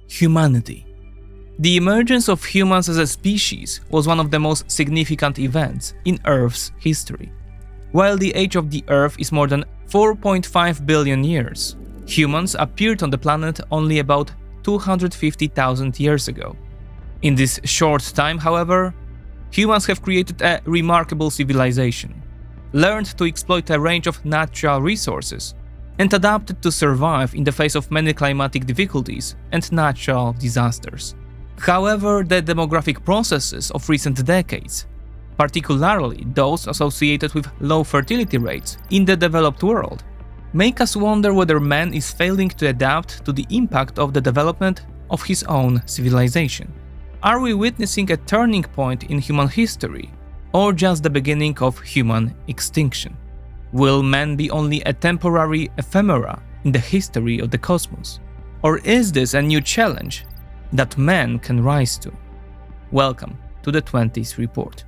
Humanity. The emergence of humans as a species was one of the most significant events in Earth's history. While the age of the Earth is more than 4.5 billion years, humans appeared on the planet only about 250,000 years ago. In this short time, however, humans have created a remarkable civilization, learned to exploit a range of natural resources, and adapted to survive in the face of many climatic difficulties and natural disasters. However, the demographic processes of recent decades, particularly those associated with low fertility rates in the developed world, make us wonder whether man is failing to adapt to the impact of the development of his own civilization. Are we witnessing a turning point in human history, or just the beginning of human extinction? Will man be only a temporary ephemera in the history of the cosmos? Or is this a new challenge that man can rise to? Welcome to the 20s Report.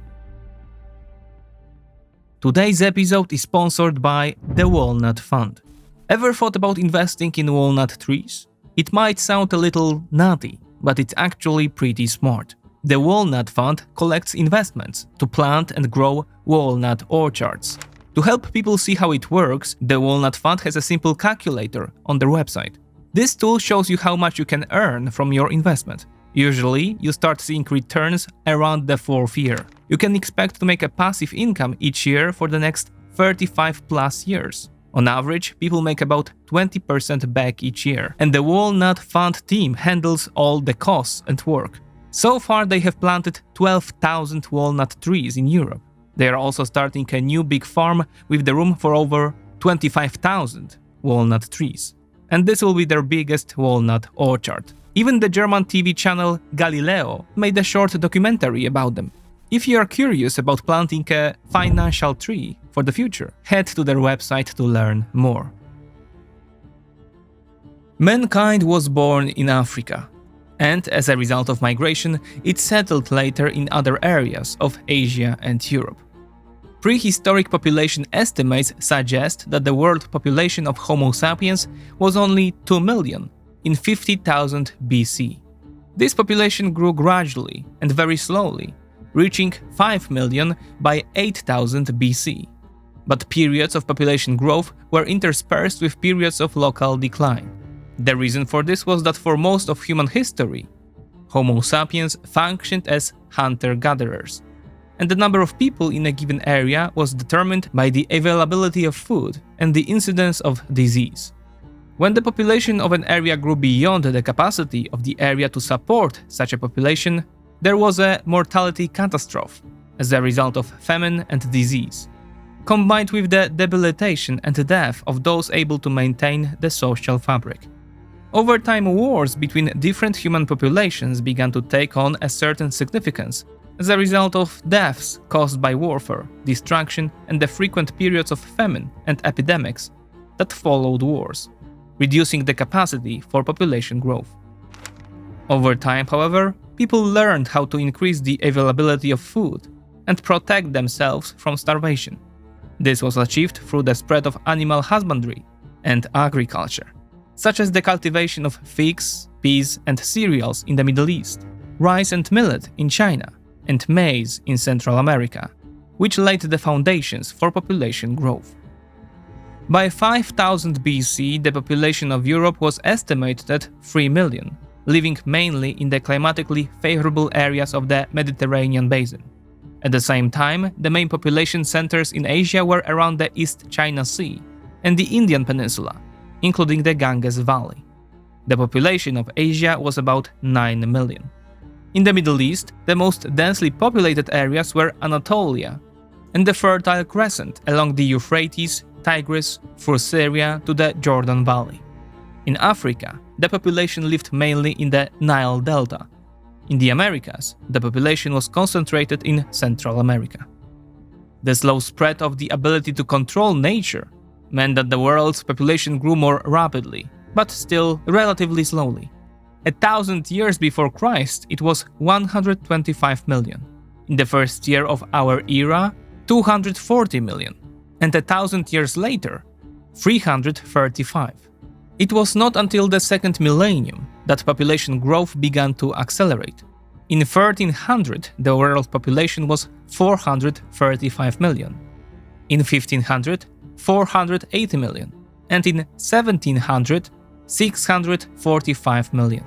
Today's episode is sponsored by the Walnut Fund. Ever thought about investing in walnut trees? It might sound a little nutty, but it's actually pretty smart. The Walnut Fund collects investments to plant and grow walnut orchards. To help people see how it works, the Walnut Fund has a simple calculator on their website. This tool shows you how much you can earn from your investment. Usually, you start seeing returns around the 4th year. You can expect to make a passive income each year for the next 35 plus years. On average, people make about 20% back each year, and the Walnut Fund team handles all the costs and work. So far, they have planted 12,000 walnut trees in Europe. They are also starting a new big farm with the room for over 25,000 walnut trees. And this will be their biggest walnut orchard. Even the German TV channel Galileo made a short documentary about them. If you are curious about planting a financial tree for the future, head to their website to learn more. Mankind was born in Africa, and as a result of migration, it settled later in other areas of Asia and Europe. Prehistoric population estimates suggest that the world population of Homo sapiens was only 2 million in 50,000 BC. This population grew gradually and very slowly, reaching 5 million by 8000 BC. But periods of population growth were interspersed with periods of local decline. The reason for this was that for most of human history, Homo sapiens functioned as hunter-gatherers, and the number of people in a given area was determined by the availability of food and the incidence of disease. When the population of an area grew beyond the capacity of the area to support such a population, there was a mortality catastrophe as a result of famine and disease, combined with the debilitation and death of those able to maintain the social fabric. Over time, wars between different human populations began to take on a certain significance as a result of deaths caused by warfare, destruction, and the frequent periods of famine and epidemics that followed wars, reducing the capacity for population growth. Over time, however, people learned how to increase the availability of food and protect themselves from starvation. This was achieved through the spread of animal husbandry and agriculture, such as the cultivation of figs, peas, and cereals in the Middle East, rice and millet in China, and maize in Central America, which laid the foundations for population growth. By 5000 BC, the population of Europe was estimated at 3 million, living mainly in the climatically favorable areas of the Mediterranean basin. At the same time, the main population centers in Asia were around the East China Sea and the Indian Peninsula, including the Ganges Valley. The population of Asia was about 9 million. In the Middle East, the most densely populated areas were Anatolia and the Fertile Crescent along the Euphrates, Tigris, through Syria to the Jordan Valley. In Africa, the population lived mainly in the Nile Delta. In the Americas, the population was concentrated in Central America. The slow spread of the ability to control nature meant that the world's population grew more rapidly, but still relatively slowly. 1,000 years before Christ, it was 125 million. In the first year of our era, 240 million. And 1,000 years later, 335. It was not until the second millennium that population growth began to accelerate. In 1300, the world population was 435 million. In 1500, 480 million. And in 1700, 645 million.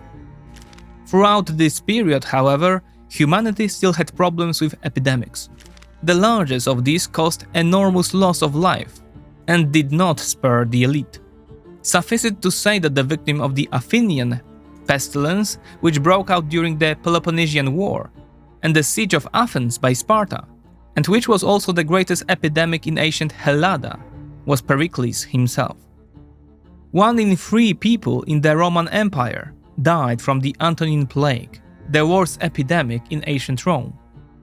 Throughout this period, however, humanity still had problems with epidemics. The largest of these caused enormous loss of life and did not spare the elite. Suffice it to say that the victim of the Athenian pestilence, which broke out during the Peloponnesian War, and the siege of Athens by Sparta, and which was also the greatest epidemic in ancient Hellada, was Pericles himself. 1 in 3 people in the Roman Empire died from the Antonine Plague, the worst epidemic in ancient Rome.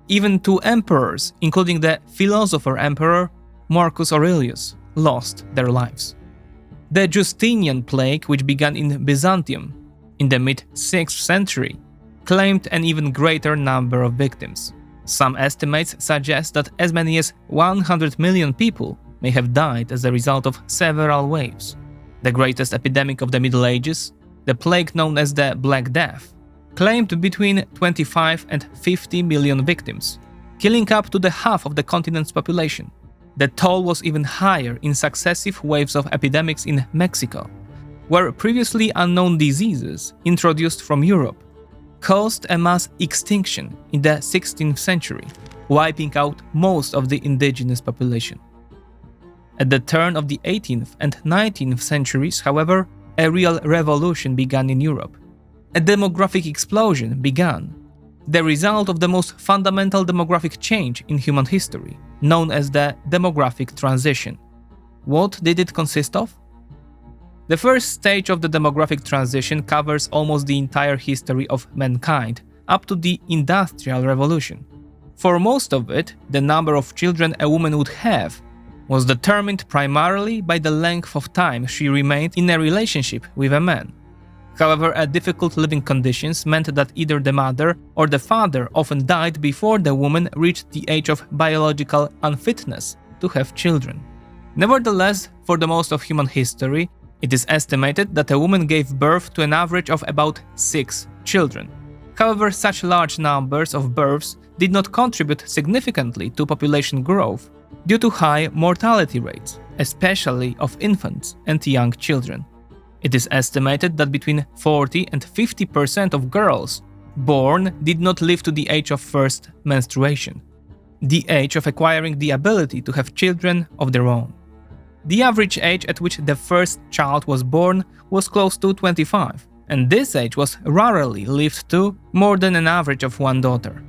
Even 2 emperors, including the philosopher emperor Marcus Aurelius, lost their lives. The Justinian Plague, which began in Byzantium in the mid-6th century, claimed an even greater number of victims. Some estimates suggest that as many as 100 million people may have died as a result of several waves. The greatest epidemic of the Middle Ages, the plague known as the Black Death, claimed between 25 and 50 million victims, killing up to the half of the continent's population. The toll was even higher in successive waves of epidemics in Mexico, where previously unknown diseases introduced from Europe caused a mass extinction in the 16th century, wiping out most of the indigenous population. At the turn of the 18th and 19th centuries, however, a real revolution began in Europe. A demographic explosion began, the result of the most fundamental demographic change in human history, known as the demographic transition. What did it consist of? The first stage of the demographic transition covers almost the entire history of mankind, up to the Industrial Revolution. For most of it, the number of children a woman would have was determined primarily by the length of time she remained in a relationship with a man. However, difficult living conditions meant that either the mother or the father often died before the woman reached the age of biological unfitness to have children. Nevertheless, for the most of human history, it is estimated that a woman gave birth to an average of about 6 children. However, such large numbers of births did not contribute significantly to population growth due to high mortality rates, especially of infants and young children. It is estimated that between 40 and 50% of girls born did not live to the age of first menstruation, the age of acquiring the ability to have children of their own. The average age at which the first child was born was close to 25, and this age was rarely lived to more than an average of 1 daughter.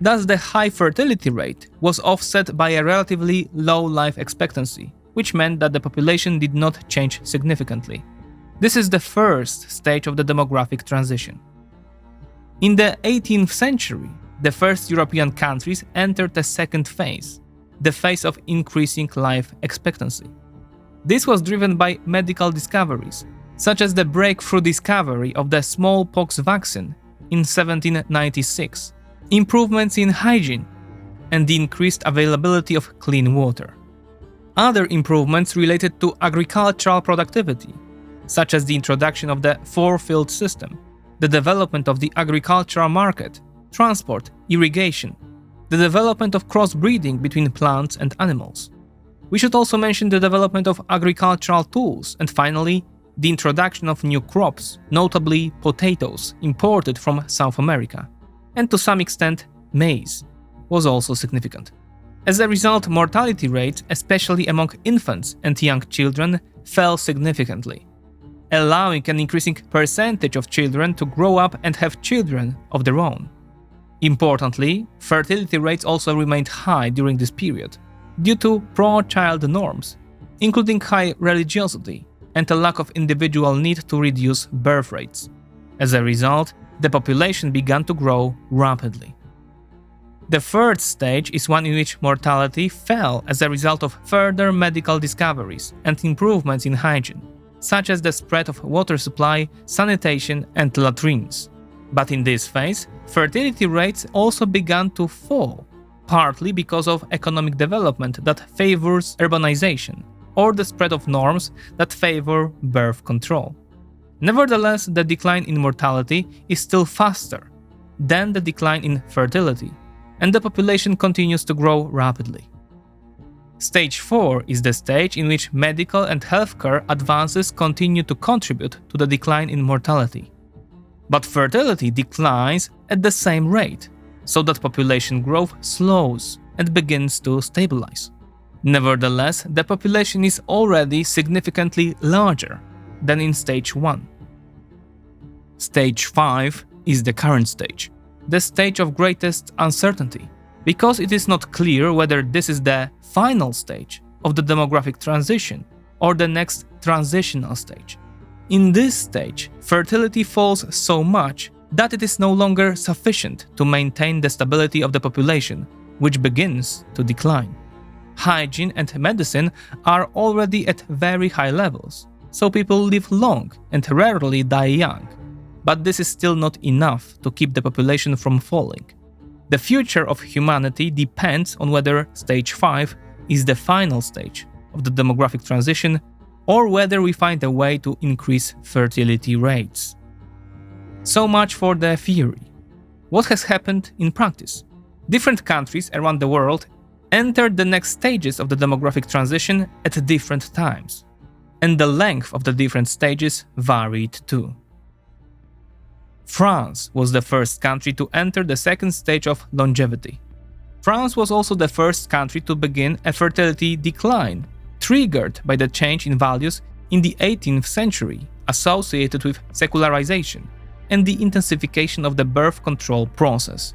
Thus, the high fertility rate was offset by a relatively low life expectancy, which meant that the population did not change significantly. This is the first stage of the demographic transition. In the 18th century, the first European countries entered a second phase, the phase of increasing life expectancy. This was driven by medical discoveries, such as the breakthrough discovery of the smallpox vaccine in 1796, improvements in hygiene, and the increased availability of clean water. Other improvements related to agricultural productivity, such as the introduction of the 4-field system, the development of the agricultural market, transport, irrigation, the development of crossbreeding between plants and animals. We should also mention the development of agricultural tools and finally, the introduction of new crops, notably potatoes imported from South America, and to some extent maize, was also significant. As a result, mortality rates, especially among infants and young children, fell significantly, allowing an increasing percentage of children to grow up and have children of their own. Importantly, fertility rates also remained high during this period, due to pro-child norms, including high religiosity and a lack of individual need to reduce birth rates. As a result, the population began to grow rapidly. The third stage is one in which mortality fell as a result of further medical discoveries and improvements in hygiene, such as the spread of water supply, sanitation, and latrines. But in this phase, fertility rates also began to fall, partly because of economic development that favors urbanization, or the spread of norms that favor birth control. Nevertheless, the decline in mortality is still faster than the decline in fertility, and the population continues to grow rapidly. Stage 4 is the stage in which medical and healthcare advances continue to contribute to the decline in mortality. But fertility declines at the same rate, so that population growth slows and begins to stabilize. Nevertheless, the population is already significantly larger than in stage 1. Stage 5 is the current stage, the stage of greatest uncertainty, because it is not clear whether this is the final stage of the demographic transition or the next transitional stage. In this stage, fertility falls so much that it is no longer sufficient to maintain the stability of the population, which begins to decline. Hygiene and medicine are already at very high levels, so people live long and rarely die young. But this is still not enough to keep the population from falling. The future of humanity depends on whether stage 5 is the final stage of the demographic transition or whether we find a way to increase fertility rates. So much for the theory. What has happened in practice? Different countries around the world entered the next stages of the demographic transition at different times, and the length of the different stages varied too. France was the first country to enter the second stage of longevity. France was also the first country to begin a fertility decline, triggered by the change in values in the 18th century associated with secularization and the intensification of the birth control process.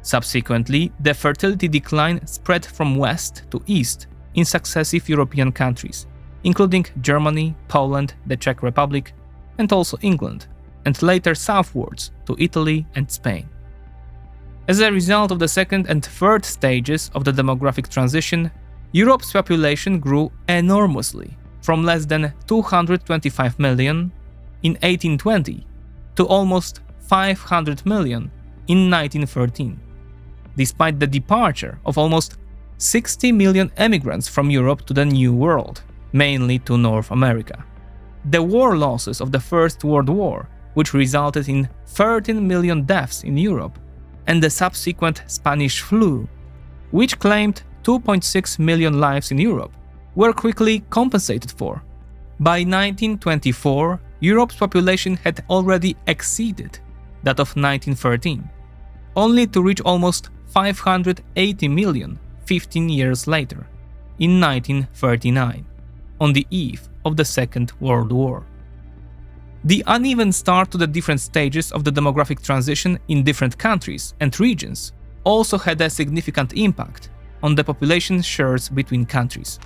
Subsequently, the fertility decline spread from west to east in successive European countries, including Germany, Poland, the Czech Republic, and also England, and later southwards to Italy and Spain. As a result of the second and third stages of the demographic transition, Europe's population grew enormously, from less than 225 million in 1820 to almost 500 million in 1913, despite the departure of almost 60 million emigrants from Europe to the New World, mainly to North America. The war losses of the First World War, which resulted in 13 million deaths in Europe, and the subsequent Spanish flu, which claimed 2.6 million lives in Europe, were quickly compensated for. By 1924, Europe's population had already exceeded that of 1913, only to reach almost 580 million 15 years later, in 1939, on the eve of the Second World War. The uneven start to the different stages of the demographic transition in different countries and regions also had a significant impact on the population shares between countries.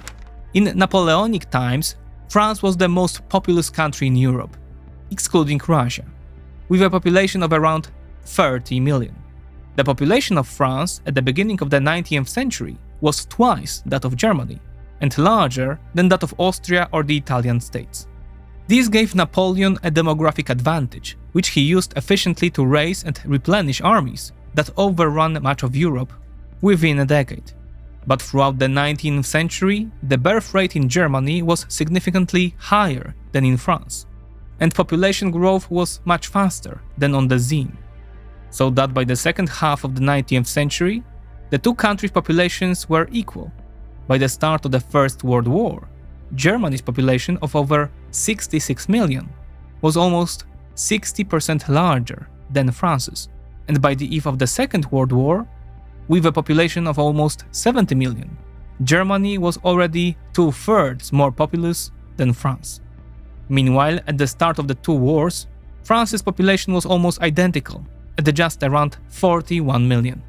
In Napoleonic times, France was the most populous country in Europe, excluding Russia, with a population of around 30 million. The population of France at the beginning of the 19th century was twice that of Germany, and larger than that of Austria or the Italian states. This gave Napoleon a demographic advantage, which he used efficiently to raise and replenish armies that overran much of Europe within a decade. But throughout the 19th century, the birth rate in Germany was significantly higher than in France, and population growth was much faster than on the Rhine. So that by the second half of the 19th century, the two countries' populations were equal. By the start of the First World War, Germany's population of over 66 million was almost 60% larger than France's, and by the eve of the Second World War, with a population of almost 70 million, Germany was already 2/3 more populous than France. Meanwhile, at the start of the two wars, France's population was almost identical, at just around 41 million.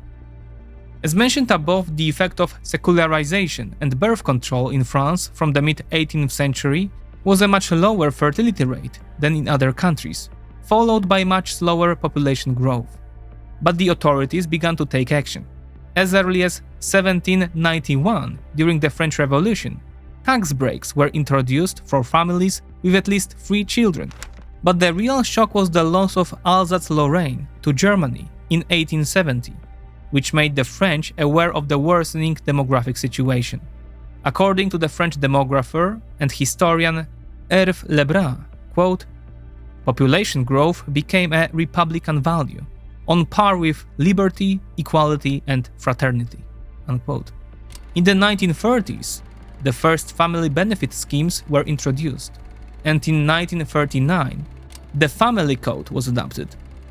As mentioned above, the effect of secularization and birth control in France from the mid-18th century was a much lower fertility rate than in other countries, followed by much slower population growth. But the authorities began to take action. As early as 1791, during the French Revolution, tax breaks were introduced for families with at least 3 children. But the real shock was the loss of Alsace-Lorraine to Germany in 1870, which made the French aware of the worsening demographic situation. According to the French demographer and historian Hervé Lebrun, quote, Population growth became a Republican value, on par with liberty, equality, and fraternity." Unquote. In the 1930s, the first family benefit schemes were introduced, and in 1939, the Family Code was adopted,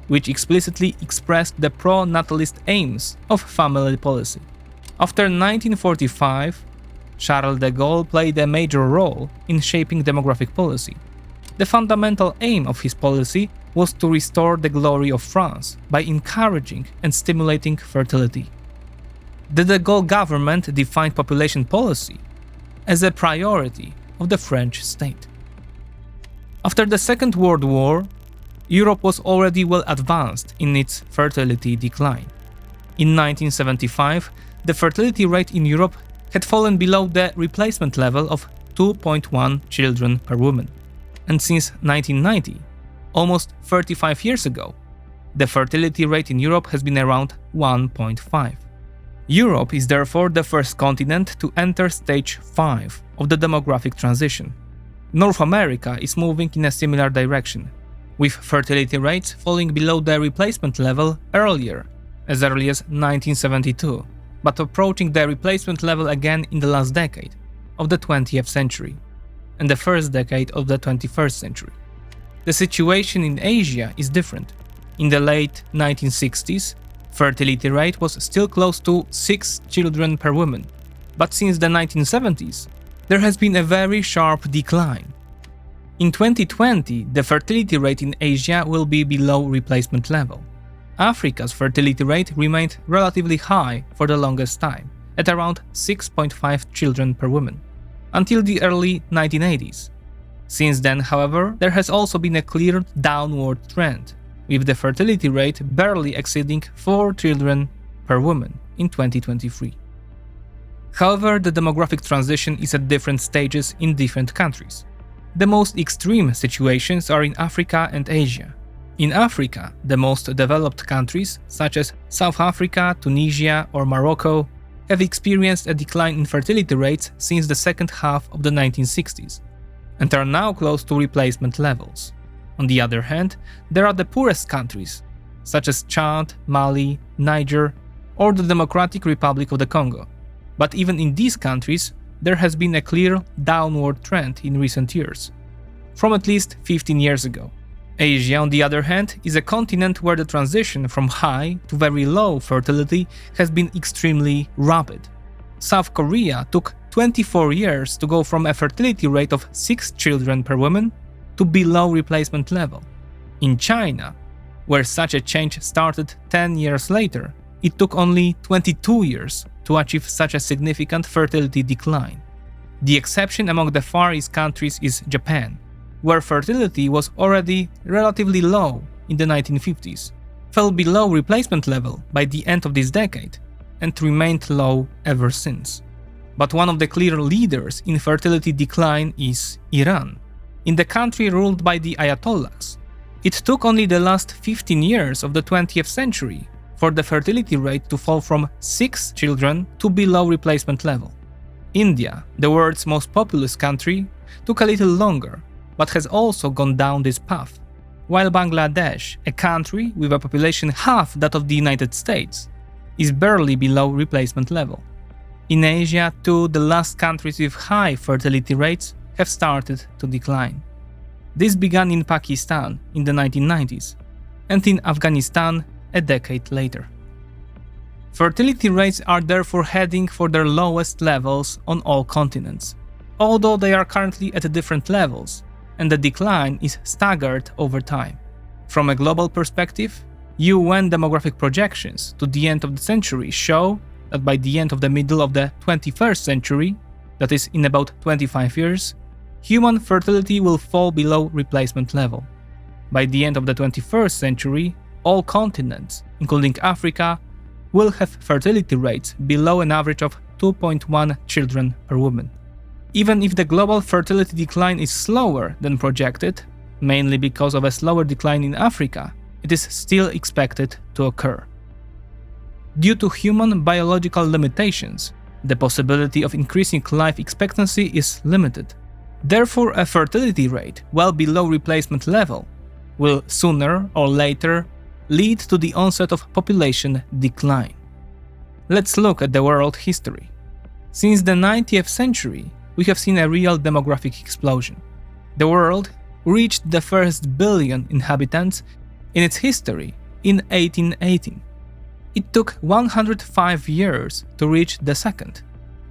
which explicitly expressed the pro-natalist aims of family policy. After 1945, Charles de Gaulle played a major role in shaping demographic policy. The fundamental aim of his policy was to restore the glory of France by encouraging and stimulating fertility. The de Gaulle government defined population policy as a priority of the French state. After the Second World War, Europe was already well advanced in its fertility decline. In 1975, the fertility rate in Europe had fallen below the replacement level of 2.1 children per woman. And since 1990, almost 35 years ago, the fertility rate in Europe has been around 1.5. Europe is therefore the first continent to enter stage 5 of the demographic transition. North America is moving in a similar direction, with fertility rates falling below the replacement level earlier, as early as 1972, but approaching the replacement level again in the last decade of the 20th century and the first decade of the 21st century. The situation in Asia is different. In the late 1960s, fertility rate was still close to 6 children per woman, but since the 1970s, there has been a very sharp decline. In 2020, the fertility rate in Asia will be below replacement level. Africa's fertility rate remained relatively high for the longest time, at around 6.5 children per woman, until the early 1980s. Since then, however, there has also been a clear downward trend, with the fertility rate barely exceeding 4 children per woman in 2023. However, the demographic transition is at different stages in different countries. The most extreme situations are in Africa and Asia. In Africa, the most developed countries, such as South Africa, Tunisia, or Morocco, have experienced a decline in fertility rates since the second half of the 1960s, and are now close to replacement levels. On the other hand, there are the poorest countries, such as Chad, Mali, Niger, or the Democratic Republic of the Congo. But even in these countries, there has been a clear downward trend in recent years, from at least 15 years ago. Asia, on the other hand, is a continent where the transition from high to very low fertility has been extremely rapid. South Korea took 24 years to go from a fertility rate of 6 children per woman to below replacement level. In China, where such a change started 10 years later, it took only 22 years to achieve such a significant fertility decline. The exception among the Far East countries is Japan, where fertility was already relatively low in the 1950s, fell below replacement level by the end of this decade, and remained low ever since. But one of the clear leaders in fertility decline is Iran. In the country ruled by the Ayatollahs, it took only the last 15 years of the 20th century for the fertility rate to fall from 6 children to below replacement level. India, the world's most populous country, took a little longer, but has also gone down this path, while Bangladesh, a country with a population half that of the United States, is barely below replacement level. In Asia, too, the last countries with high fertility rates have started to decline. This began in Pakistan in the 1990s, and in Afghanistan a decade later. Fertility rates are therefore heading for their lowest levels on all continents, although they are currently at different levels, and the decline is staggered over time. From a global perspective, UN demographic projections to the end of the century show that by the end of the middle of the 21st century, that is in about 25 years, human fertility will fall below replacement level. By the end of the 21st century, all continents, including Africa, will have fertility rates below an average of 2.1 children per woman. Even if the global fertility decline is slower than projected, mainly because of a slower decline in Africa, it is still expected to occur. Due to human biological limitations, the possibility of increasing life expectancy is limited. Therefore, a fertility rate well below replacement level will sooner or later lead to the onset of population decline. Let's look at the world history. Since the 90th century, we have seen a real demographic explosion. The world reached the first billion inhabitants in its history in 1818. It took 105 years to reach the second,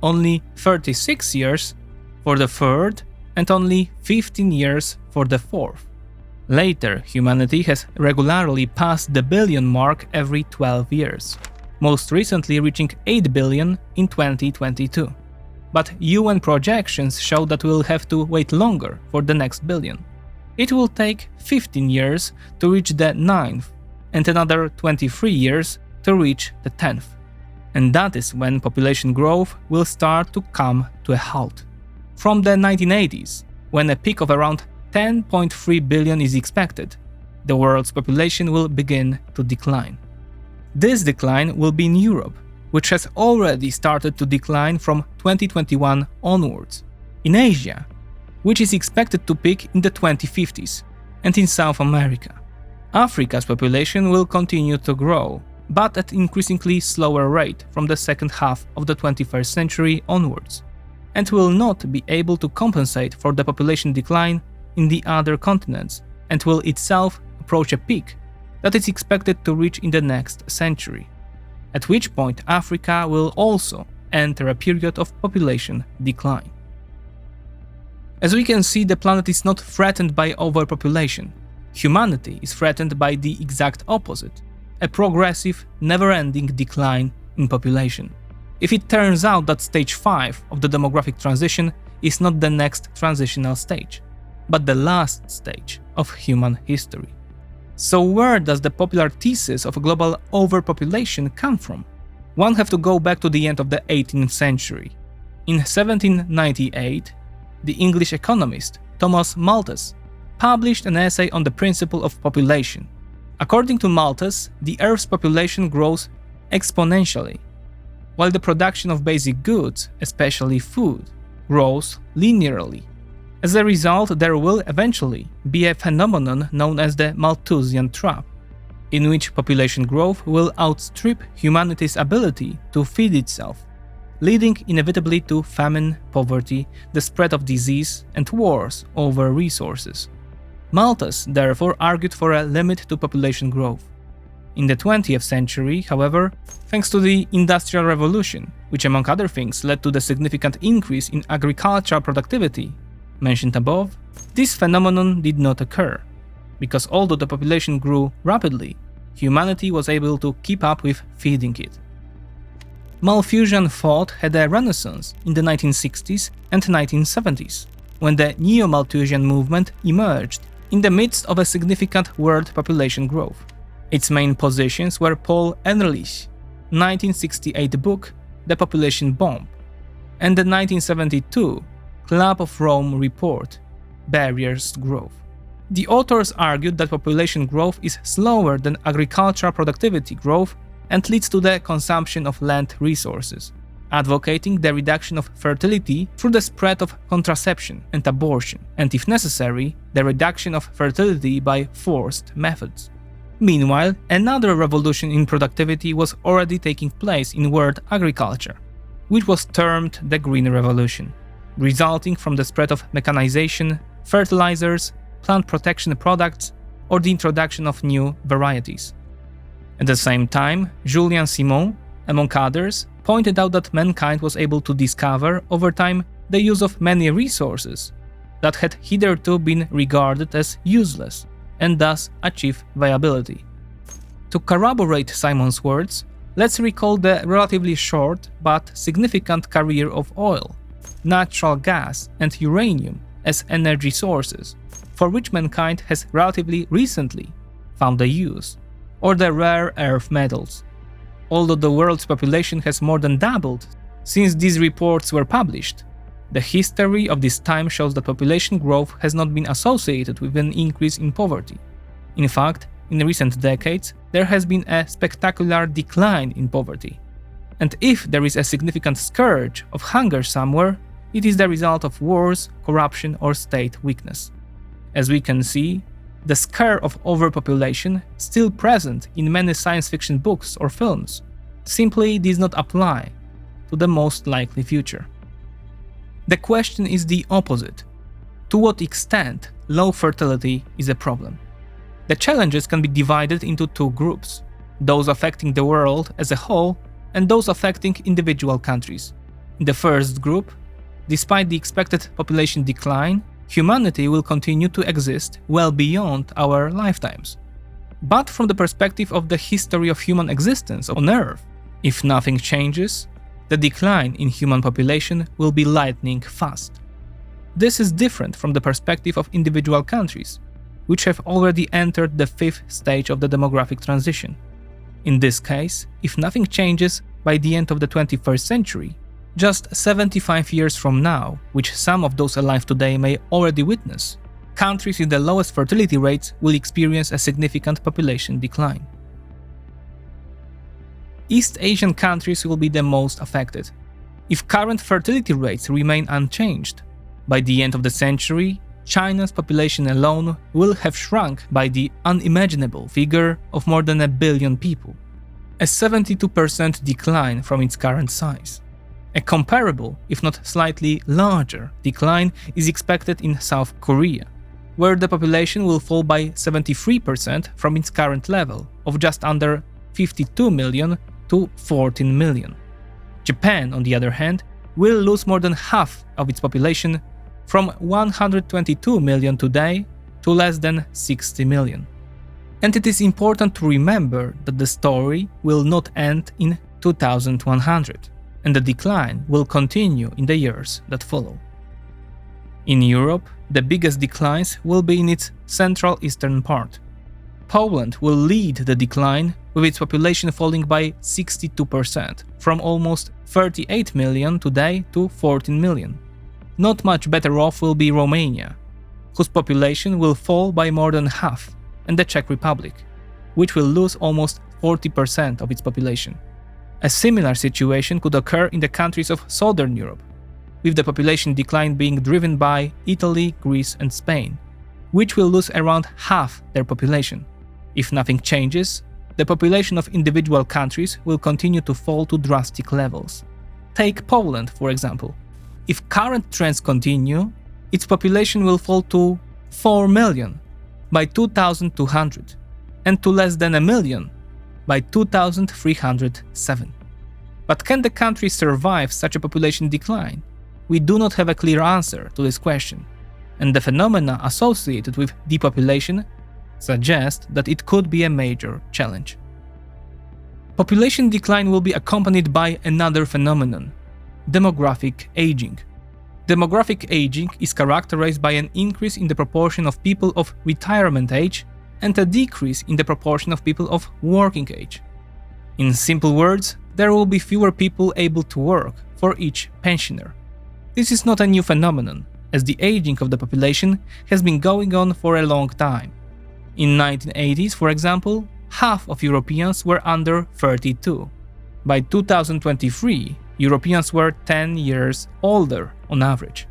only 36 years for the third, and only 15 years for the fourth. Later, humanity has regularly passed the billion mark every 12 years, most recently reaching 8 billion in 2022. But UN projections show that we'll have to wait longer for the next billion. It will take 15 years to reach the 9th, and another 23 years to reach the 10th. And that is when population growth will start to come to a halt. From the 1980s, when a peak of around 10.3 billion is expected, the world's population will begin to decline. This decline will be in Europe, which has already started to decline from 2021 onwards, in Asia, which is expected to peak in the 2050s, and in South America. Africa's population will continue to grow, but at increasingly slower rate from the second half of the 21st century onwards, and will not be able to compensate for the population decline in the other continents, and will itself approach a peak that is expected to reach in the next century, at which point Africa will also enter a period of population decline. As we can see, the planet is not threatened by overpopulation. Humanity is threatened by the exact opposite, a progressive, never-ending decline in population. If it turns out that stage 5 of the demographic transition is not the next transitional stage, but the last stage of human history. So where does the popular thesis of global overpopulation come from? One have to go back to the end of the 18th century. In 1798, the English economist Thomas Malthus published an essay on the principle of population. According to Malthus, the Earth's population grows exponentially, while the production of basic goods, especially food, grows linearly. As a result, there will eventually be a phenomenon known as the Malthusian trap, in which population growth will outstrip humanity's ability to feed itself, leading inevitably to famine, poverty, the spread of disease, and wars over resources. Malthus therefore argued for a limit to population growth. In the 20th century, however, thanks to the Industrial Revolution, which among other things led to the significant increase in agricultural productivity mentioned above, this phenomenon did not occur, because although the population grew rapidly, humanity was able to keep up with feeding it. Malthusian thought had a renaissance in the 1960s and 1970s, when the Neo-Malthusian movement emerged in the midst of a significant world population growth. Its main positions were Paul Ehrlich's 1968 book The Population Bomb and the 1972 Club of Rome report Barriers to Growth. The authors argued that population growth is slower than agricultural productivity growth and leads to the consumption of land resources, advocating the reduction of fertility through the spread of contraception and abortion, and if necessary, the reduction of fertility by forced methods. Meanwhile, another revolution in productivity was already taking place in world agriculture, which was termed the Green Revolution, resulting from the spread of mechanization, fertilizers, plant protection products, or the introduction of new varieties. At the same time, Julian Simon, among others, pointed out that mankind was able to discover over time the use of many resources that had hitherto been regarded as useless, and thus achieve viability. To corroborate Simon's words, let's recall the relatively short but significant career of oil, natural gas, and uranium as energy sources, for which mankind has relatively recently found a use, or the rare earth metals. Although the world's population has more than doubled since these reports were published, the history of this time shows that population growth has not been associated with an increase in poverty. In fact, in recent decades, there has been a spectacular decline in poverty. And if there is a significant scourge of hunger somewhere, it is the result of wars, corruption, or state weakness. As we can see, The scare of overpopulation, still present in many science fiction books or films, simply does not apply to the most likely future. The question is the opposite. To what extent low fertility is a problem? The challenges can be divided into two groups: those affecting the world as a whole and those affecting individual countries. In the first group, despite the expected population decline, humanity will continue to exist well beyond our lifetimes. But from the perspective of the history of human existence on Earth, if nothing changes, the decline in human population will be lightning fast. This is different from the perspective of individual countries, which have already entered the fifth stage of the demographic transition. In this case, if nothing changes by the end of the 21st century, just 75 years from now, which some of those alive today may already witness, countries with the lowest fertility rates will experience a significant population decline. East Asian countries will be the most affected. If current fertility rates remain unchanged, by the end of the century, China's population alone will have shrunk by the unimaginable figure of more than 1 billion people, a 72% decline from its current size. A comparable, if not slightly larger, decline is expected in South Korea, where the population will fall by 73% from its current level of just under 52 million to 14 million. Japan, on the other hand, will lose more than half of its population, from 122 million today to less than 60 million. And it is important to remember that the story will not end in 2100. And the decline will continue in the years that follow. In Europe, the biggest declines will be in its central eastern part. Poland will lead the decline, with its population falling by 62%, from almost 38 million today to 14 million. Not much better off will be Romania, whose population will fall by more than half, and the Czech Republic, which will lose almost 40% of its population. A similar situation could occur in the countries of Southern Europe, with the population decline being driven by Italy, Greece, and Spain, which will lose around half their population. If nothing changes, the population of individual countries will continue to fall to drastic levels. Take Poland, for example. If current trends continue, its population will fall to 4 million by 2200 and to less than 1 million by 2307. But can the country survive such a population decline? We do not have a clear answer to this question, and the phenomena associated with depopulation suggest that it could be a major challenge. Population decline will be accompanied by another phenomenon: demographic aging. Demographic aging is characterized by an increase in the proportion of people of retirement age and a decrease in the proportion of people of working age. In simple words, there will be fewer people able to work for each pensioner. This is not a new phenomenon, as the aging of the population has been going on for a long time. In 1980s, for example, half of Europeans were under 32. By 2023, Europeans were 10 years older on average.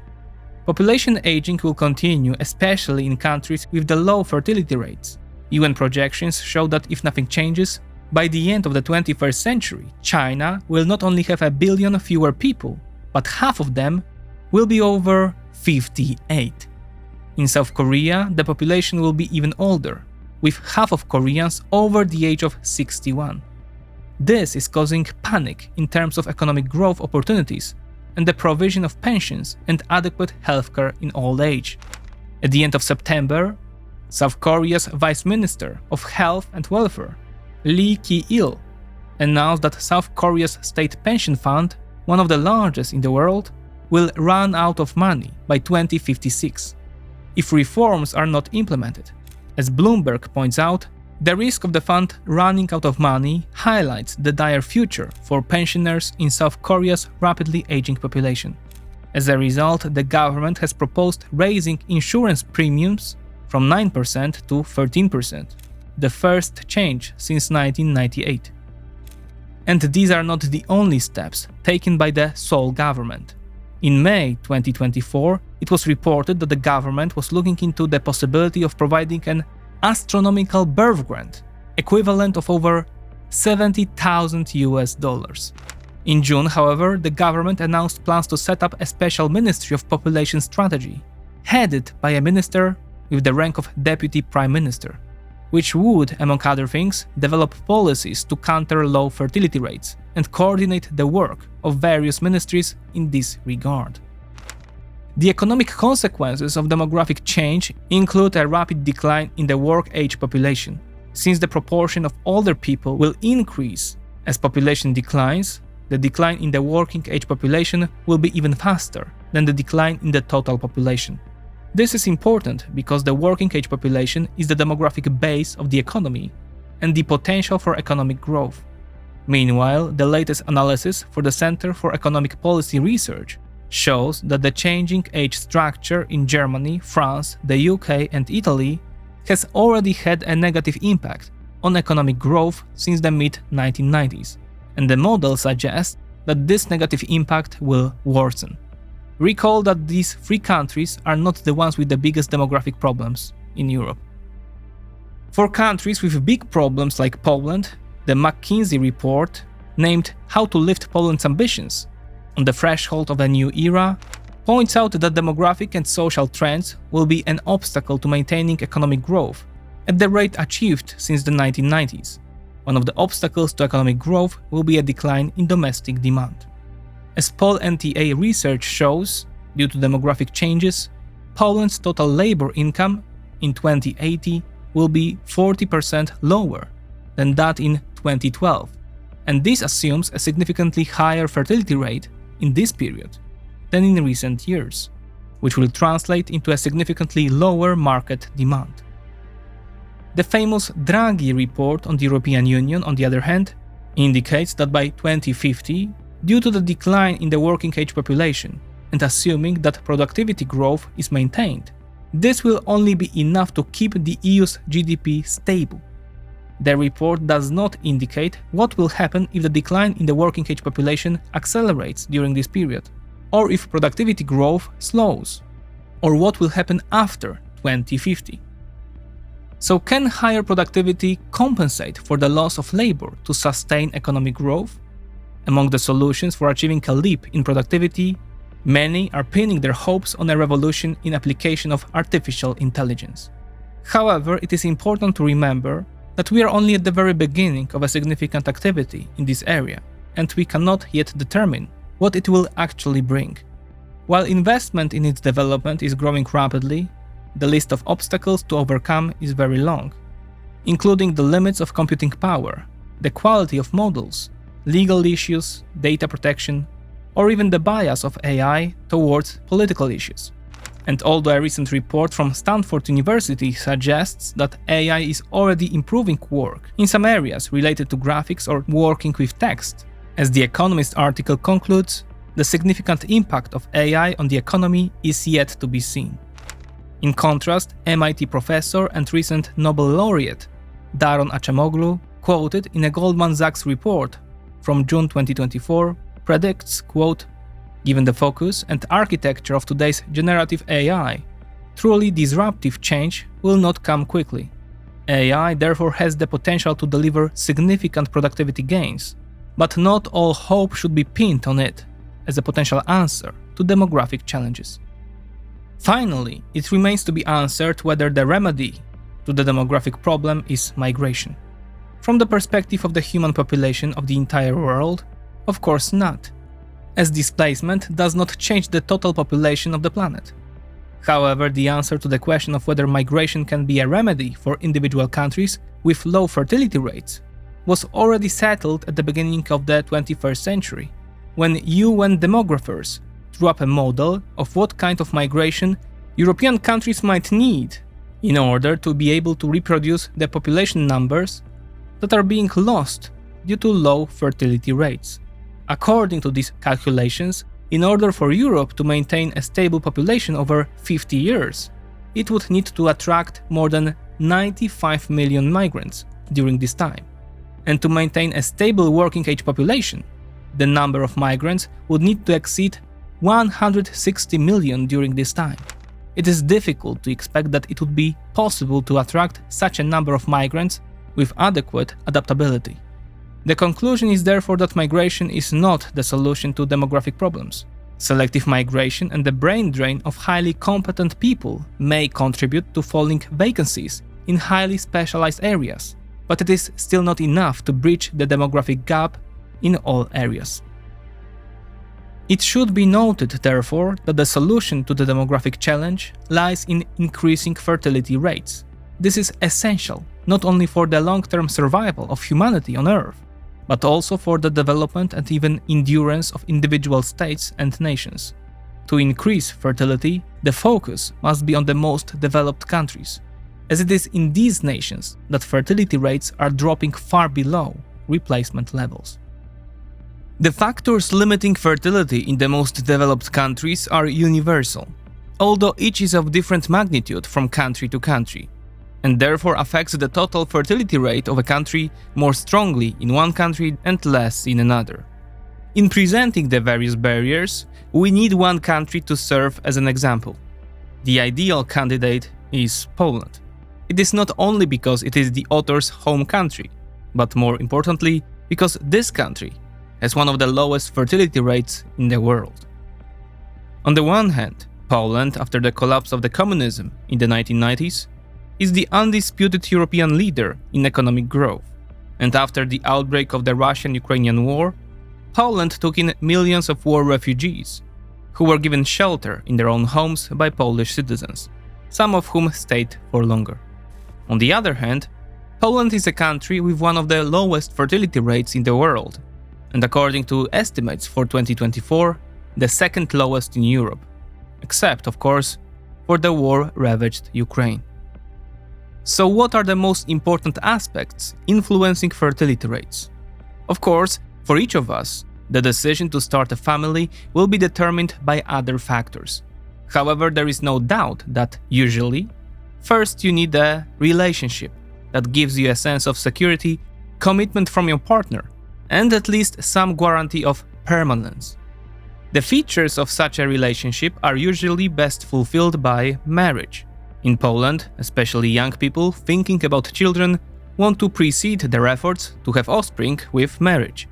Population aging will continue, especially in countries with the low fertility rates. UN projections show that if nothing changes, by the end of the 21st century, China will not only have 1 billion fewer people, but half of them will be over 58. In South Korea, the population will be even older, with half of Koreans over the age of 61. This is causing panic in terms of economic growth opportunities and the provision of pensions and adequate healthcare in old age. At the end of September, South Korea's Vice Minister of Health and Welfare, Lee Ki-il, announced that South Korea's state pension fund, one of the largest in the world, will run out of money by 2056 if reforms are not implemented. As Bloomberg points out, the risk of the fund running out of money highlights the dire future for pensioners in South Korea's rapidly aging population. As a result, the government has proposed raising insurance premiums from 9% to 13%, the first change since 1998. And these are not the only steps taken by the Seoul government. In May 2024, it was reported that the government was looking into the possibility of providing an astronomical birth grant, equivalent of over $70,000. In June, however, the government announced plans to set up a special Ministry of Population Strategy, headed by a minister with the rank of Deputy Prime Minister, which would, among other things, develop policies to counter low fertility rates and coordinate the work of various ministries in this regard. The economic consequences of demographic change include a rapid decline in the work-age population, since the proportion of older people will increase. As population declines, the decline in the working-age population will be even faster than the decline in the total population. This is important because the working-age population is the demographic base of the economy and the potential for economic growth. Meanwhile, the latest analysis for the Center for Economic Policy Research shows that the changing age structure in Germany, France, the UK and Italy has already had a negative impact on economic growth since the mid-1990s, and the model suggests that this negative impact will worsen. Recall that these three countries are not the ones with the biggest demographic problems in Europe. For countries with big problems like Poland, the McKinsey report, named How to Lift Poland's Ambitions on the Threshold of a New Era, points out that demographic and social trends will be an obstacle to maintaining economic growth at the rate achieved since the 1990s. One of the obstacles to economic growth will be a decline in domestic demand. As Poll NTA research shows, due to demographic changes, Poland's total labor income in 2080 will be 40% lower than that in 2012, and this assumes a significantly higher fertility rate in this period than in recent years, which will translate into a significantly lower market demand. The famous Draghi report on the European Union, on the other hand, indicates that by 2050, due to the decline in the working-age population and assuming that productivity growth is maintained, this will only be enough to keep the EU's GDP stable. The report does not indicate what will happen if the decline in the working-age population accelerates during this period, or if productivity growth slows, or what will happen after 2050. So can higher productivity compensate for the loss of labor to sustain economic growth? Among the solutions for achieving a leap in productivity, many are pinning their hopes on a revolution in application of artificial intelligence. However, it is important to remember that we are only at the very beginning of a significant activity in this area, and we cannot yet determine what it will actually bring. While investment in its development is growing rapidly, the list of obstacles to overcome is very long, including the limits of computing power, the quality of models, legal issues, data protection, or even the bias of AI towards political issues. And although a recent report from Stanford University suggests that AI is already improving work in some areas related to graphics or working with text, as The Economist article concludes, the significant impact of AI on the economy is yet to be seen. In contrast, MIT professor and recent Nobel laureate Daron Acemoglu, quoted in a Goldman Sachs report from June 2024, predicts, quote, "Given the focus and architecture of today's generative AI, truly disruptive change will not come quickly. AI therefore has the potential to deliver significant productivity gains, but not all hope should be pinned on it as a potential answer to demographic challenges." Finally, it remains to be answered whether the remedy to the demographic problem is migration. From the perspective of the human population of the entire world, of course not, as displacement does not change the total population of the planet. However, the answer to the question of whether migration can be a remedy for individual countries with low fertility rates was already settled at the beginning of the 21st century, when UN demographers drew up a model of what kind of migration European countries might need in order to be able to reproduce the population numbers that are being lost due to low fertility rates. According to these calculations, in order for Europe to maintain a stable population over 50 years, it would need to attract more than 95 million migrants during this time. And to maintain a stable working-age population, the number of migrants would need to exceed 160 million during this time. it is difficult to expect that it would be possible to attract such a number of migrants with adequate adaptability. The conclusion is therefore that migration is not the solution to demographic problems. Selective migration and the brain drain of highly competent people may contribute to falling vacancies in highly specialized areas, but it is still not enough to bridge the demographic gap in all areas. It should be noted, therefore, that the solution to the demographic challenge lies in increasing fertility rates. This is essential not only for the long-term survival of humanity on Earth, but also for the development and even endurance of individual states and nations. To increase fertility, the focus must be on the most developed countries, as it is in these nations that fertility rates are dropping far below replacement levels. The factors limiting fertility in the most developed countries are universal, although each is of different magnitude from country to country, and therefore affects the total fertility rate of a country more strongly in one country and less in another. In presenting the various barriers, we need one country to serve as an example. The ideal candidate is Poland. It is not only because it is the author's home country, but more importantly, because this country has one of the lowest fertility rates in the world. On the one hand, Poland, after the collapse of the communism in the 1990s, is the undisputed European leader in economic growth, and after the outbreak of the Russian-Ukrainian war, Poland took in millions of war refugees, who were given shelter in their own homes by Polish citizens, some of whom stayed for longer. On the other hand, Poland is a country with one of the lowest fertility rates in the world, and according to estimates for 2024, the second lowest in Europe, except, of course, for the war-ravaged Ukraine. So what are the most important aspects influencing fertility rates? Of course, for each of us, the decision to start a family will be determined by other factors. However, there is no doubt that, usually, first you need a relationship that gives you a sense of security, commitment from your partner, and at least some guarantee of permanence. The features of such a relationship are usually best fulfilled by marriage. In Poland, especially young people thinking about children want to precede their efforts to have offspring with marriage.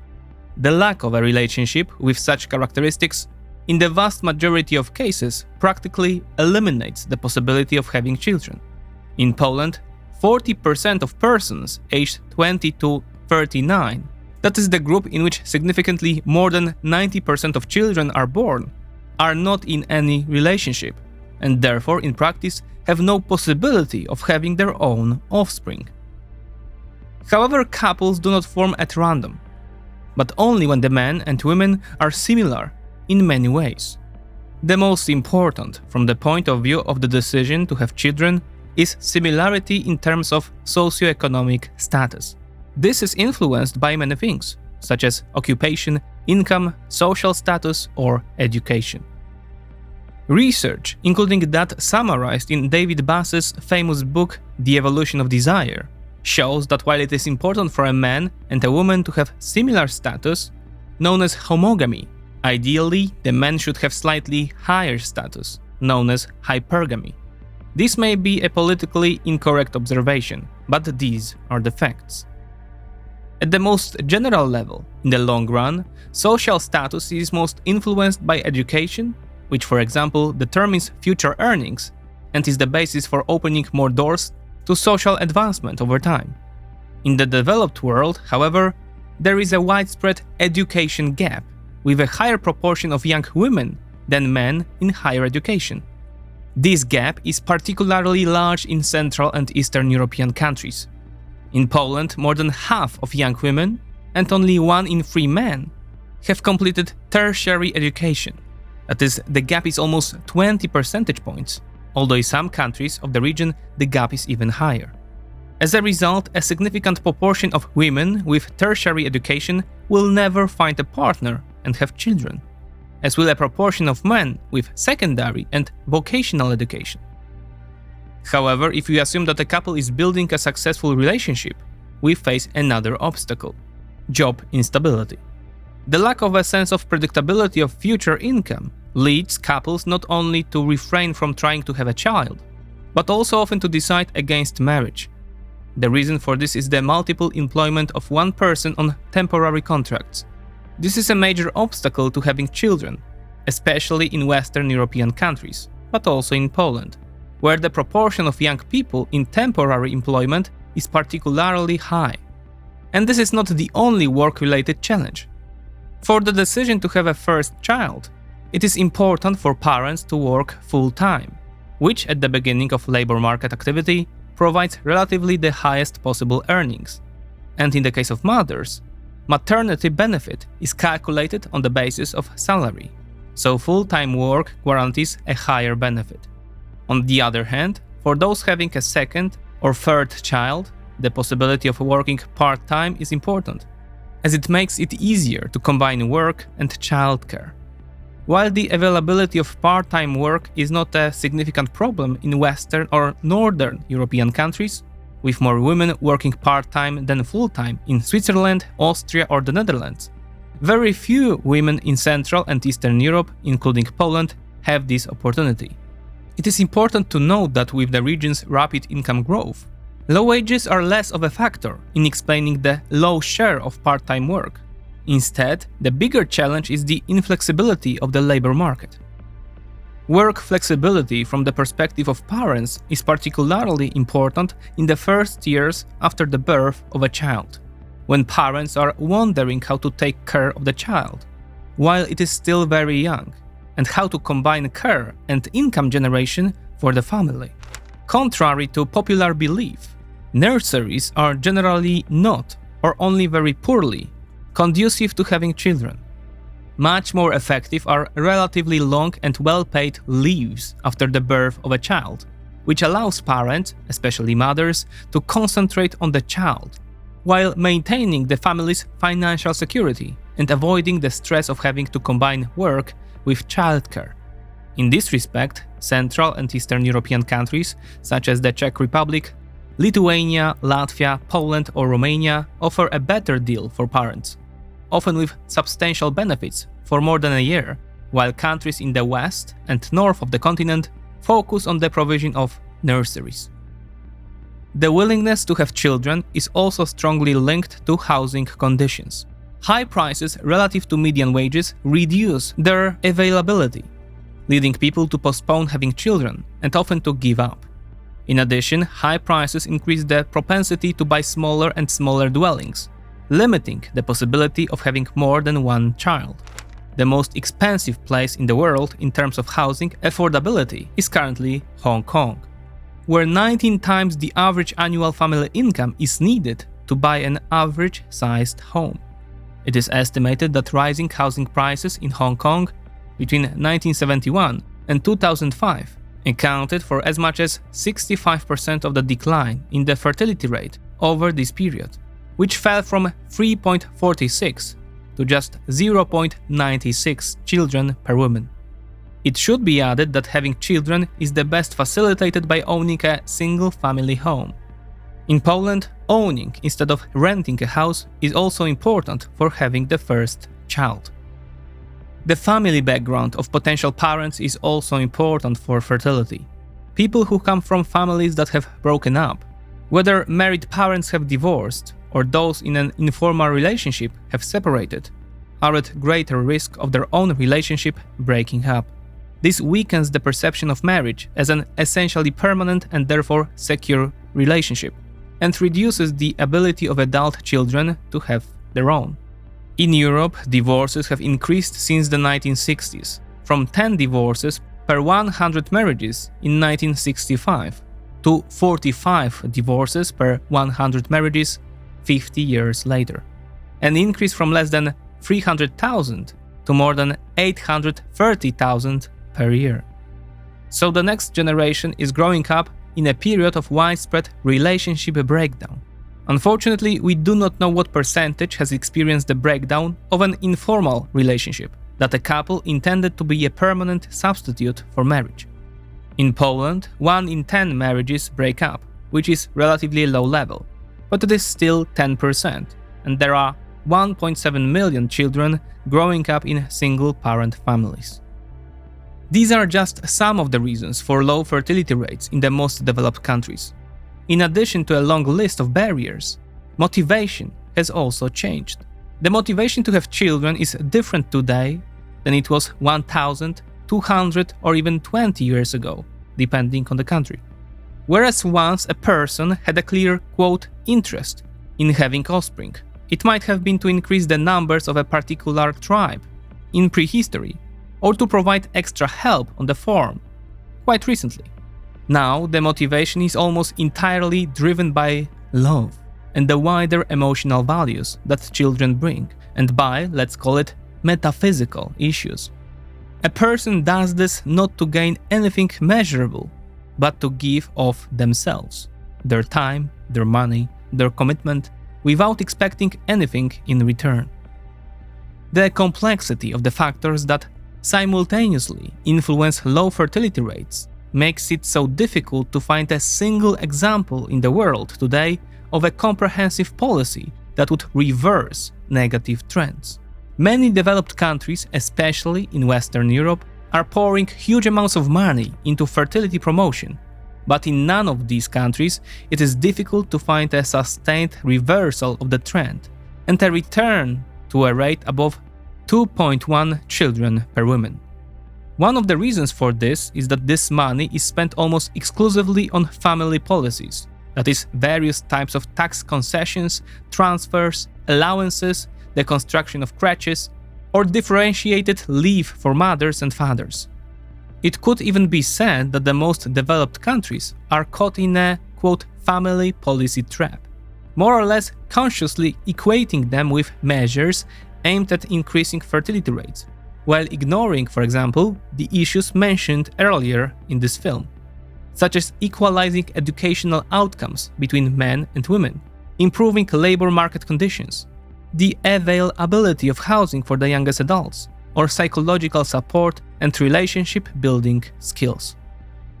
The lack of a relationship with such characteristics, in the vast majority of cases, practically eliminates the possibility of having children. In Poland, 40% of persons aged 20 to 39, that is the group in which significantly more than 90% of children are born, are not in any relationship, and therefore in practice have no possibility of having their own offspring. However, couples do not form at random, but only when the men and women are similar in many ways. The most important from the point of view of the decision to have children is similarity in terms of socioeconomic status. This is influenced by many things, such as occupation, income, social status, or education. Research, including that summarized in David Bass's famous book The Evolution of Desire, shows that while it is important for a man and a woman to have similar status, known as homogamy, ideally the man should have slightly higher status, known as hypergamy. This may be a politically incorrect observation, but these are the facts. At the most general level, in the long run, social status is most influenced by education, which for example determines future earnings and is the basis for opening more doors to social advancement over time. In the developed world, however, there is a widespread education gap, with a higher proportion of young women than men in higher education. This gap is particularly large in Central and Eastern European countries. In Poland, more than half of young women and only 1 in 3 men have completed tertiary education. That is, the gap is almost 20 percentage points, although in some countries of the region the gap is even higher. As a result, a significant proportion of women with tertiary education will never find a partner and have children, as will a proportion of men with secondary and vocational education. However, if we assume that a couple is building a successful relationship, we face another obstacle: job instability. The lack of a sense of predictability of future income leads couples not only to refrain from trying to have a child, but also often to decide against marriage. The reason for this is the multiple employment of one person on temporary contracts. This is a major obstacle to having children, especially in Western European countries, but also in Poland, where the proportion of young people in temporary employment is particularly high. And this is not the only work-related challenge. For the decision to have a first child, it is important for parents to work full-time, which at the beginning of labor market activity provides relatively the highest possible earnings. And in the case of mothers, maternity benefit is calculated on the basis of salary, so full-time work guarantees a higher benefit. On the other hand, for those having a second or third child, the possibility of working part-time is important, as it makes it easier to combine work and childcare. While the availability of part-time work is not a significant problem in Western or Northern European countries, with more women working part-time than full-time in Switzerland, Austria or the Netherlands, very few women in Central and Eastern Europe, including Poland, have this opportunity. It is important to note that with the region's rapid income growth, low wages are less of a factor in explaining the low share of part-time work. Instead, the bigger challenge is the inflexibility of the labor market. Work flexibility from the perspective of parents is particularly important in the first years after the birth of a child, when parents are wondering how to take care of the child while it is still very young, and how to combine care and income generation for the family. Contrary to popular belief, nurseries are generally not, or only very poorly, conducive to having children. Much more effective are relatively long and well-paid leaves after the birth of a child, which allows parents, especially mothers, to concentrate on the child, while maintaining the family's financial security and avoiding the stress of having to combine work with childcare. In this respect, Central and Eastern European countries, such as the Czech Republic, Lithuania, Latvia, Poland or Romania, offer a better deal for parents, often with substantial benefits for more than a year, while countries in the west and north of the continent focus on the provision of nurseries. The willingness to have children is also strongly linked to housing conditions. High prices relative to median wages reduce their availability, leading people to postpone having children and often to give up. In addition, high prices increase the propensity to buy smaller and smaller dwellings, limiting the possibility of having more than one child. The most expensive place in the world in terms of housing affordability is currently Hong Kong, where 19 times the average annual family income is needed to buy an average-sized home. It is estimated that rising housing prices in Hong Kong between 1971 and 2005 accounted for as much as 65% of the decline in the fertility rate over this period, which fell from 3.46 to just 0.96 children per woman. It should be added that having children is the best facilitated by owning a single-family home. In Poland, owning instead of renting a house is also important for having the first child. The family background of potential parents is also important for fertility. People who come from families that have broken up, whether married parents have divorced or those in an informal relationship have separated, are at greater risk of their own relationship breaking up. This weakens the perception of marriage as an essentially permanent and therefore secure relationship, and reduces the ability of adult children to have their own. In Europe, divorces have increased since the 1960s, from 10 divorces per 100 marriages in 1965 to 45 divorces per 100 marriages 50 years later, an increase from less than 300,000 to more than 830,000 per year. So the next generation is growing up in a period of widespread relationship breakdown. Unfortunately, we do not know what percentage has experienced the breakdown of an informal relationship that a couple intended to be a permanent substitute for marriage. In Poland, 1 in 10 marriages break up, which is relatively low level, but it is still 10%, and there are 1.7 million children growing up in single-parent families. These are just some of the reasons for low fertility rates in the most developed countries. In addition to a long list of barriers, motivation has also changed. The motivation to have children is different today than it was 1,000, 200 or even 20 years ago, depending on the country. Whereas once a person had a clear, quote, interest in having offspring, it might have been to increase the numbers of a particular tribe in prehistory, or to provide extra help on the farm, quite recently. Now, the motivation is almost entirely driven by love and the wider emotional values that children bring, and by, let's call it, metaphysical issues. A person does this not to gain anything measurable, but to give of themselves, their time, their money, their commitment, without expecting anything in return. The complexity of the factors that simultaneously influence low fertility rates makes it so difficult to find a single example in the world today of a comprehensive policy that would reverse negative trends. Many developed countries, especially in Western Europe, are pouring huge amounts of money into fertility promotion, but in none of these countries it is difficult to find a sustained reversal of the trend and a return to a rate above 2.1 children per woman. One of the reasons for this is that this money is spent almost exclusively on family policies, that is, various types of tax concessions, transfers, allowances, the construction of crèches, or differentiated leave for mothers and fathers. It could even be said that the most developed countries are caught in a, quote, family policy trap, more or less consciously equating them with measures aimed at increasing fertility rates, while ignoring, for example, the issues mentioned earlier in this film, such as equalizing educational outcomes between men and women, improving labor market conditions, the availability of housing for the youngest adults, or psychological support and relationship building skills.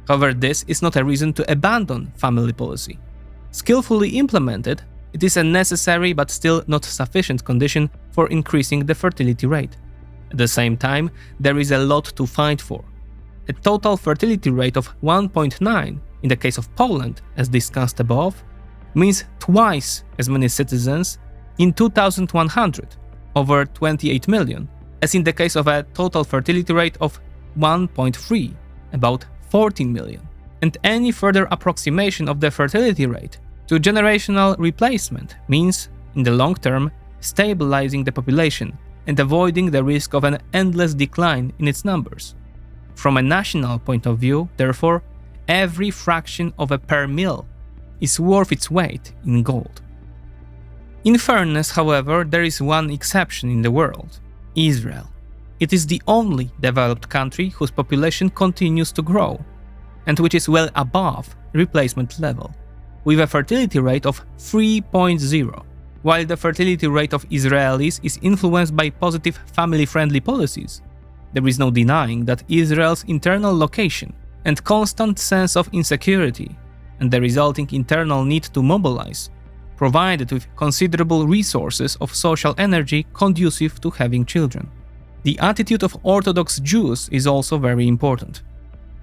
However, this is not a reason to abandon family policy. Skillfully implemented, it is a necessary but still not sufficient condition for increasing the fertility rate. At the same time, there is a lot to fight for. A total fertility rate of 1.9 in the case of Poland, as discussed above, means twice as many citizens in 2100, over 28 million, as in the case of a total fertility rate of 1.3, about 14 million. And any further approximation of the fertility rate to generational replacement means, in the long term, stabilizing the population and avoiding the risk of an endless decline in its numbers. From a national point of view, therefore, every fraction of a per mil is worth its weight in gold. In fairness, however, there is one exception in the world: Israel. It is the only developed country whose population continues to grow, and which is well above replacement level, with a fertility rate of 3.0. While the fertility rate of Israelis is influenced by positive family-friendly policies, there is no denying that Israel's internal location and constant sense of insecurity and the resulting internal need to mobilize provided with considerable resources of social energy conducive to having children. The attitude of Orthodox Jews is also very important.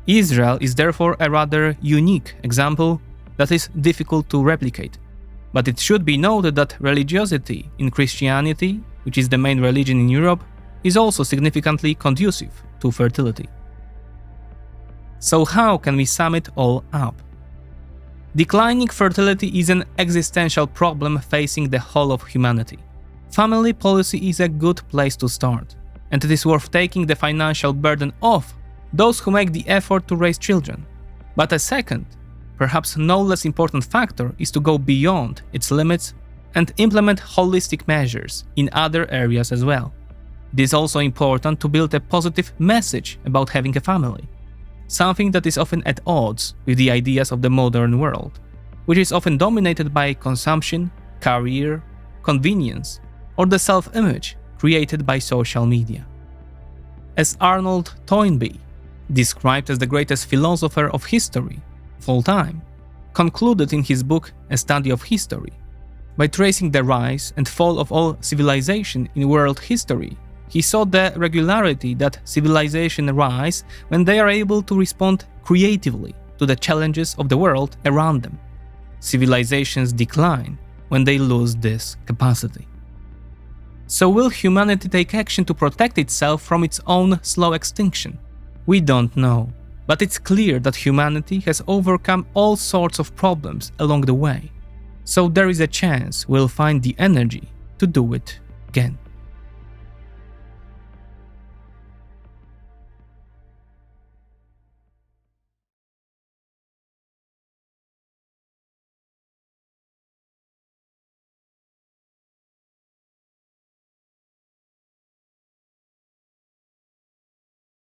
Israel is therefore a rather unique example that is difficult to replicate. But it should be noted that religiosity in Christianity, which is the main religion in Europe, is also significantly conducive to fertility. So how can we sum it all up? Declining fertility is an existential problem facing the whole of humanity. Family policy is a good place to start, and it is worth taking the financial burden off those who make the effort to raise children. But a second, perhaps no less important factor is to go beyond its limits and implement holistic measures in other areas as well. It is also important to build a positive message about having a family, something that is often at odds with the ideas of the modern world, which is often dominated by consumption, career, convenience, or the self-image created by social media. As Arnold Toynbee, described as the greatest philosopher of history of all time, concluded in his book A Study of History, by tracing the rise and fall of all civilization in world history, He saw the regularity that civilization rise when they are able to respond creatively to the challenges of the world around them. Civilizations decline when they lose this capacity. So will humanity take action to protect itself from its own slow extinction? We don't know, but it's clear that humanity has overcome all sorts of problems along the way. So there is a chance we'll find the energy to do it again.